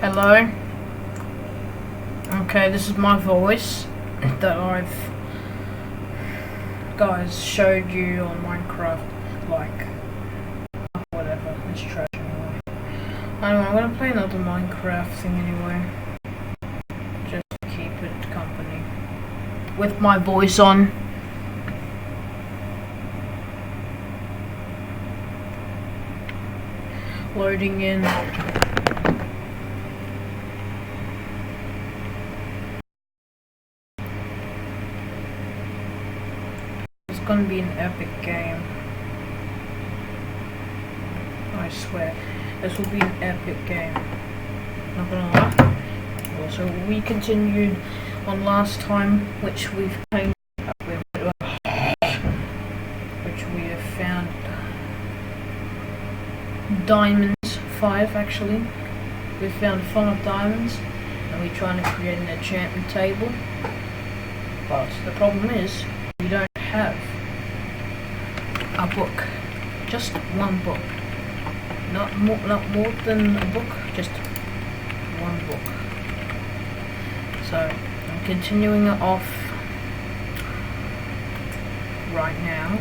Hello? Okay, this is my voice that I've guys showed you on Minecraft, like whatever, it's trash anyway. Anyway, I'm gonna play another Minecraft thing anyway. Just to keep it company. With my voice on. Loading in. It's gonna be an epic game. I swear. This will be an epic game. Not gonna lie. Also, we continued on last time, which we've came up with, which we have found diamonds, 5 actually. We found 5 diamonds, and we're trying to create an enchantment table. But the problem is, we don't have a book. Just one book. Not more than a book, just one book. So I'm continuing it off right now.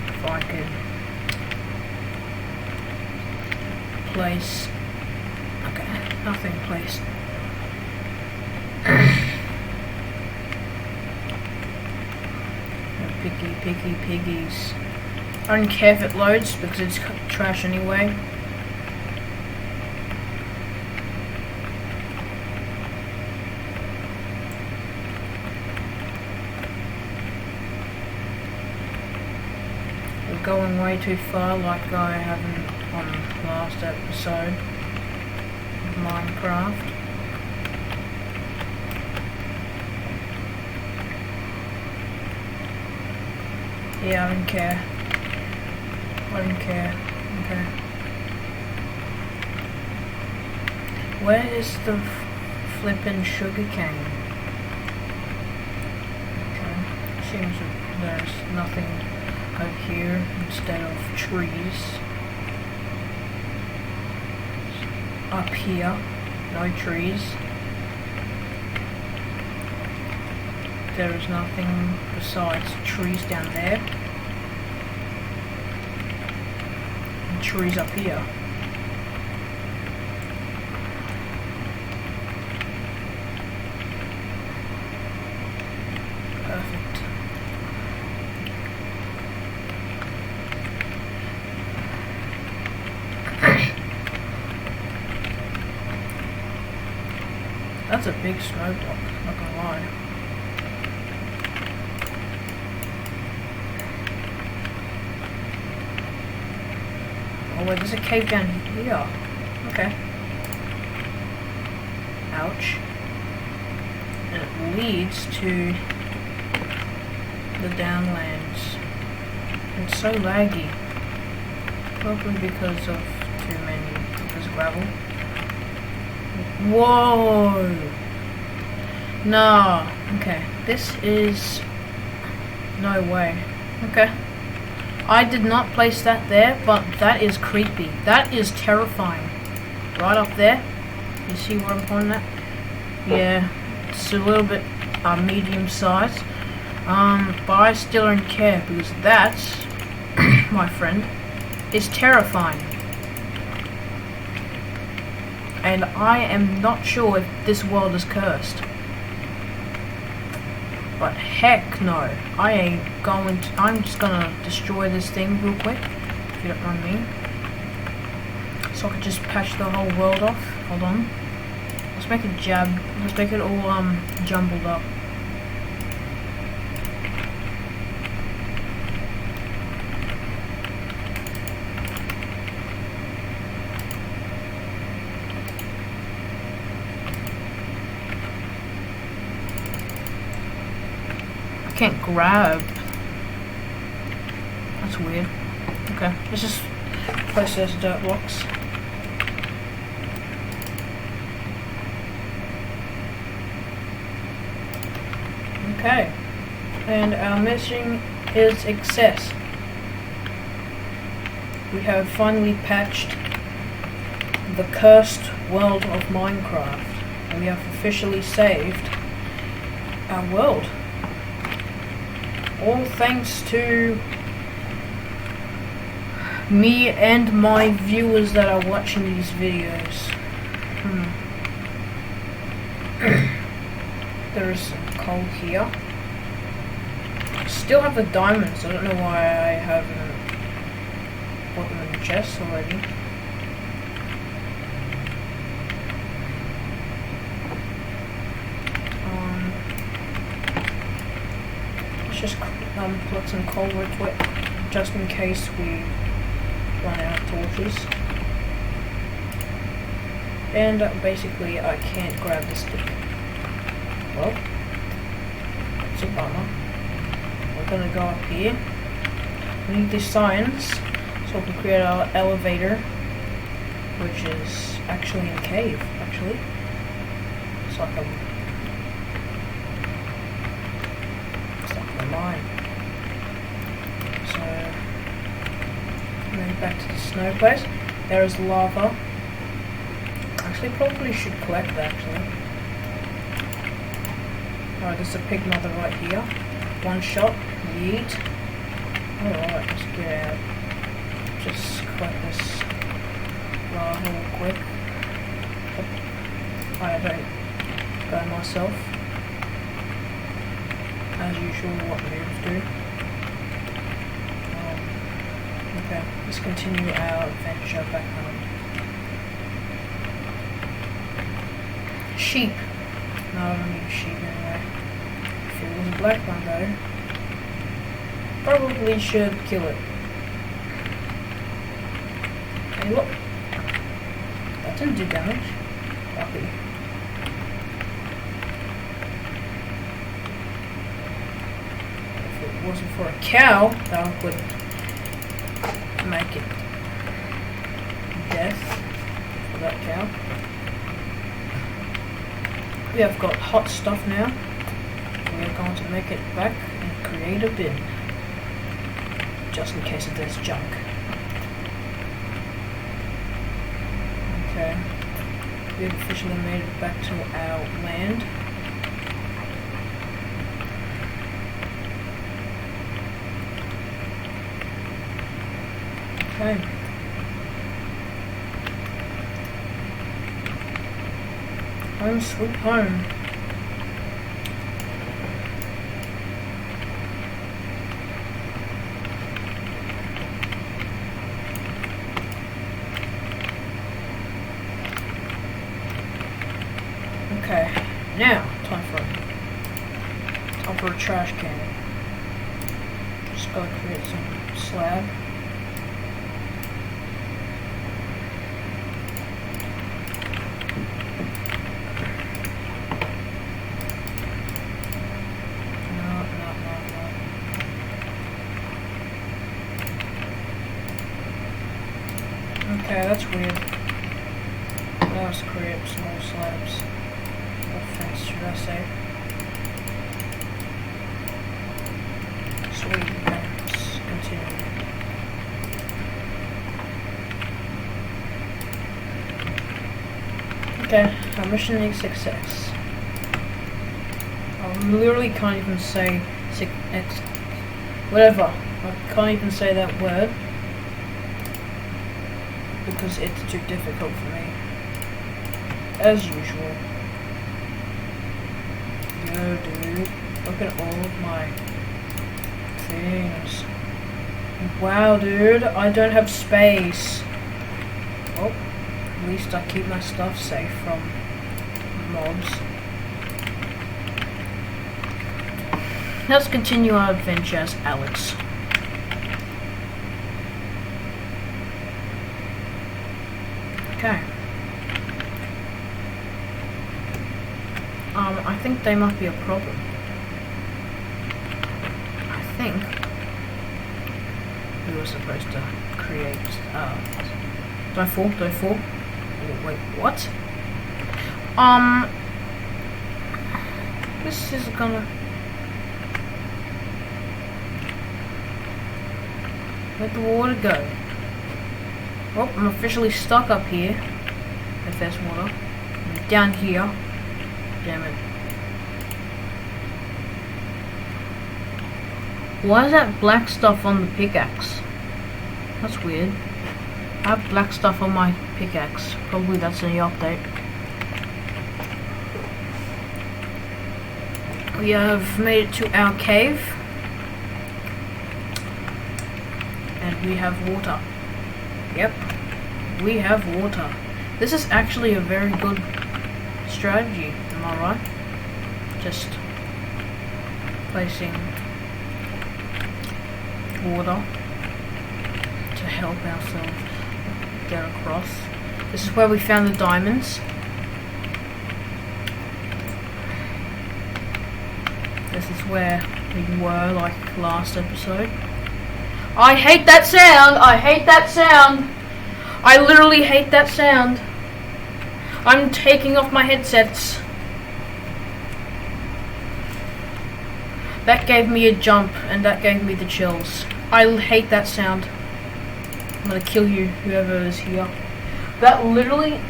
If I could place, okay, nothing placed. Picky piggies. I don't care if it loads because it's trash anyway. We're going way too far, like I haven't on the last episode of Minecraft. Yeah, I don't care. I don't care. Okay. Where is the flippin' sugar cane? Okay. Seems that there's nothing over here instead of trees. Up here, no trees. There is nothing besides trees down there. And trees up here. Perfect. That's a big snow block, not gonna lie. Oh wait, there's a cave down here. Okay. Ouch. And it leads to the downlands. It's so laggy. Probably because of too many. There's gravel. Whoa! No. Okay. This is... no way. Okay. I did not place that there, but that is creepy. That is terrifying. Right up there. You see where I'm pointing at? Yeah. It's a little bit medium size. But I still don't care because that, my friend, is terrifying. And I am not sure if this world is cursed. But heck no. I ain't going to, I'm just gonna destroy this thing real quick, if you don't mind me. So I can just patch the whole world off. Hold on. Let's make it let's make it all jumbled up. Can't grab. That's weird. Okay, let's just place those dirt blocks. Okay, and our mission is success. We have finally patched the cursed world of Minecraft. We have officially saved our world. All thanks to me and my viewers that are watching these videos. There is some coal here. I still have the diamonds. I don't know why I haven't put them in the chest already. Let's just put some coal real quick, just in case we run out of torches. And basically I can't grab the stick. Well, it's a bummer. We're gonna go up here. We need these signs so we can create our elevator, which is actually in a cave, actually. It's like a mine. So, and then back to the snow place. There is lava. Actually, probably should collect that, actually. Alright, there's a pig mother right here. One shot, yeet. Alright, let's get out. Just collect this lava real quick. I don't go myself. As usual, what noobs do. Okay, let's continue our adventure back home. Sheep. No, I don't need sheep anyway. If it was a black one though, probably should kill it. Hey look, that didn't do damage. Lucky. If it wasn't for a cow, that would make it death for that cow. We have got hot stuff now. We are going to make it back and create a bin. Just in case it does junk. Okay. We have officially made it back to our land. Okay. Home sweet home. Okay, now time for a trash can. Just gotta create some slab. Okay, that's weird. Now let's create small slabs. Or fence, should I say. Sweet, okay, let's continue. Okay, our mission is success. I literally can't even say whatever. I can't even say that word. Because it's too difficult for me. As usual. Yo, dude. Look at all of my things. Wow, dude. I don't have space. Well, at least I keep my stuff safe from mobs. Let's continue our adventure as Alex. Okay. I think they might be a problem. I think we were supposed to create, don't fall. Oh, wait, what? This is gonna... Where'd the water go? Oh, I'm officially stuck up here. if there's water. And down here, damn it. Why is that black stuff on the pickaxe? That's weird. I have black stuff on my pickaxe. Probably that's in the update. We have made it to our cave. And we have water. Yep. We have water. This is actually a very good strategy, am I right? Just placing water to help ourselves get across. This is where we found the diamonds. This is where we were like last episode. I hate that sound! I hate that sound! I literally hate that sound. I'm taking off my headsets. That gave me a jump and that gave me the chills. I hate that sound. I'm gonna kill you, whoever is here. That literally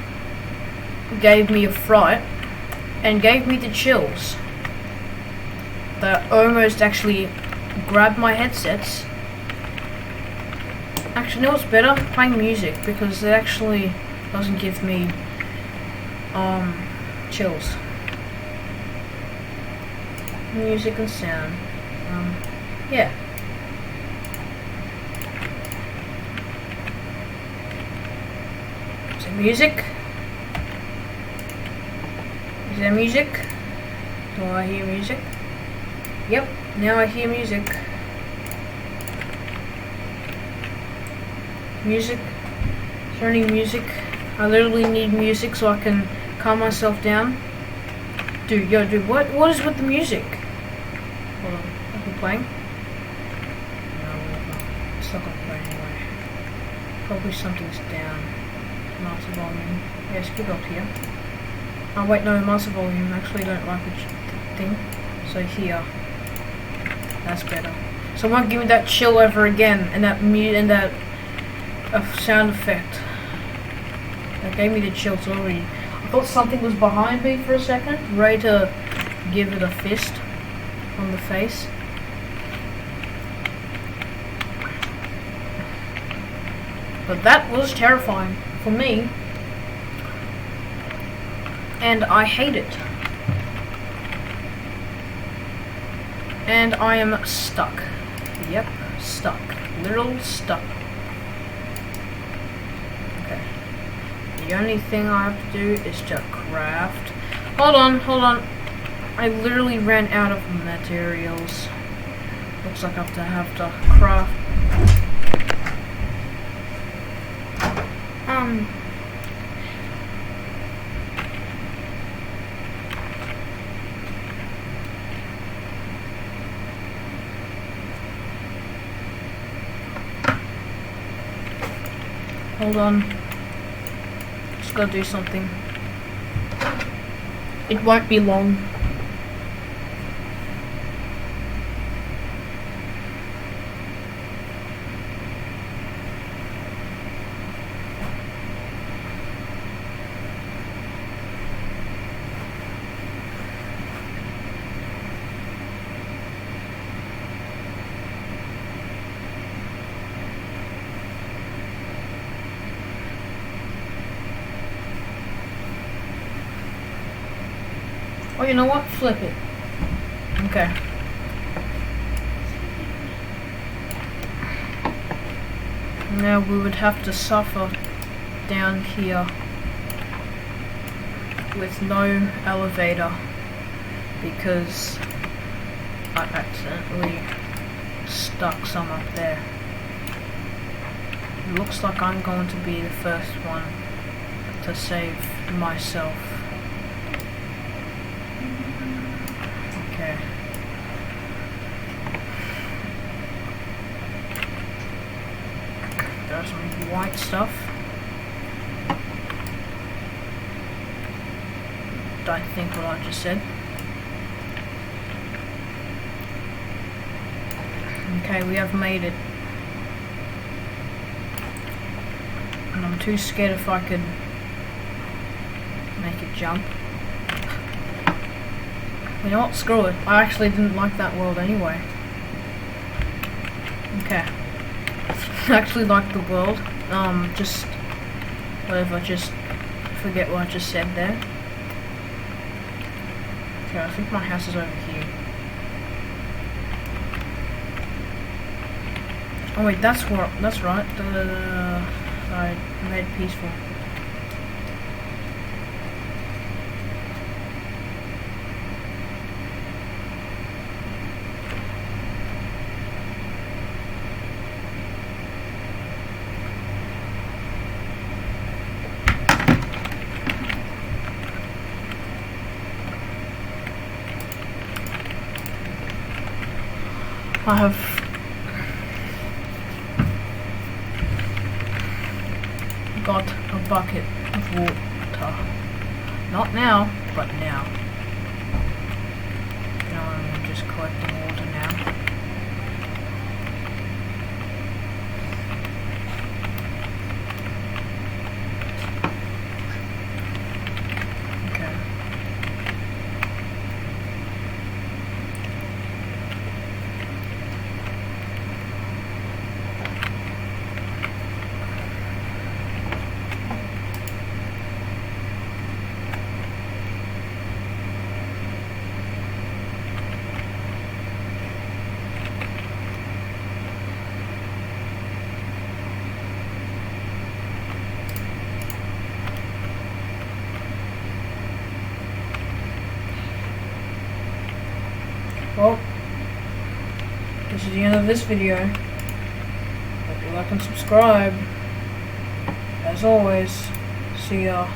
gave me a fright and gave me the chills. That almost actually grabbed my headsets. Actually, you know what's better? Playing music, because it actually doesn't give me chills. Music and sound. Yeah. Is there music? Is there music? Do I hear music? Yep, now I hear music. Music? Is there any music? I literally need music so I can calm myself down. Dude, what is with the music? Hold on, are we playing? No, it's not gonna play anyway. Probably something's down. Master volume. Yeah, skip up here. Oh wait, no, master volume. Actually, don't like the thing. So here, that's better. So it won't give me that chill ever again, and that sound effect. That gave me the chills already. I thought something was behind me for a second, ready to give it a fist on the face. But that was terrifying for me, and I hate it. And I am stuck. Yep, stuck. Literal stuck. Okay. The only thing I have to do is to craft. Hold on. I literally ran out of materials. Looks like I have to craft. Hold on. Just gotta do something. It won't be long. Oh, you know what? Flip it. Okay. Now we would have to suffer down here with no elevator because I accidentally stuck some up there. It looks like I'm going to be the first one to save myself. Okay. There's some white stuff. Don't think what I just said. Okay, we have made it. And I'm too scared if I could make it jump. You know what? Screw it. I actually didn't like that world anyway. Okay. I actually like the world. Just whatever. Just forget what I just said there. Okay, I think my house is over here. Oh wait, that's what. That's right. I made peaceful. I have got a bucket of water. Not now, but now. Now I'm just collecting water now. Okay. Well, this is the end of this video. Hope you like and subscribe. As always, see ya.